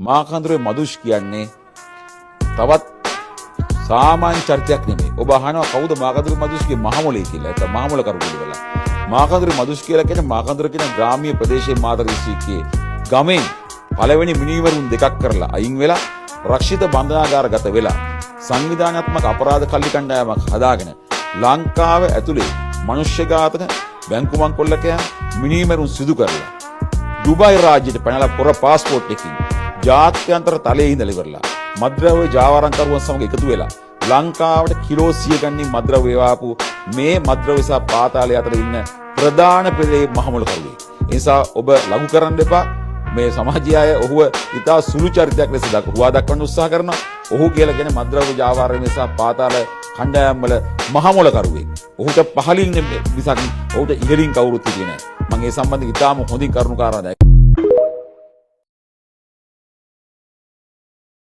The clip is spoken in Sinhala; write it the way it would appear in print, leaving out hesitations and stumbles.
මාකන්දුරේ මදුෂ් කියන්නේ තවත් සාමාන්‍ය චරිතයක් නෙමෙයි. ඔබ අහනවා කවුද මාකන්දුරේ මදුෂ්ගේ මහමොලේ කියලා. ඒක මහමොල කරුකුඩ වෙලා. මාකන්දුරේ මදුෂ් කියලා කියන්නේ මාකන්දුර කියන ග්‍රාමීය ප්‍රදේශයේ මාතර දිස්ත්‍රික්කයේ ගමෙන් පළවෙනි මිනිවරුන් දෙකක් කරලා අයින් වෙලා රක්ෂිත බන්ධනාගාරගත වෙලා සංවිධානාත්මක අපරාධ කල්ලි කණ්ඩායමක් හදාගෙන ලංකාව ඇතුලේ මනුෂ්‍ය ඝාතන බැංකු මංකොල්ලකයන් මිනිමරුන් සිදු කරලා දුබයි රාජ්‍යයට පැනලා පොර පාස්පෝර්ට් එකකින් ජාත්‍යන්තර තලයේ ඉඳලා ඉවරලා මද්ද්‍රව්‍ය ජාවාරම්කරුවන් සමග එකතු වෙලා ලංකාවට කිලෝ 100 ගණනින් මද්ද්‍රව්‍ය වාපු මේ මද්ද්‍රව්‍ය සහ පාතාලය අතර ඉන්න ප්‍රධාන පෙළේ මහමුල කරුවේ. ඒ නිසා ඔබ ලඝු කරන්න එපා. මේ සමාජීය අය ඔහුව ඉතා සුළු චරිතයක් ලෙස හුවා දක්වන්න උත්සාහ කරනවා. ඔහු කියලා කියන්නේ මද්ද්‍රව්‍ය ජාවාරණය සහ පාතාල කණ්ඩායම් වල මහමුල කරුවෙක්. ඔහුට පහලින් මිසක් ඔහුට ඉහළින් කවුරුත් හිටියේ නැහැ. මම ඒ සම්බන්ධයෙන් ඉතාම හොඳින් කරුණු කාරණා දැක්කා.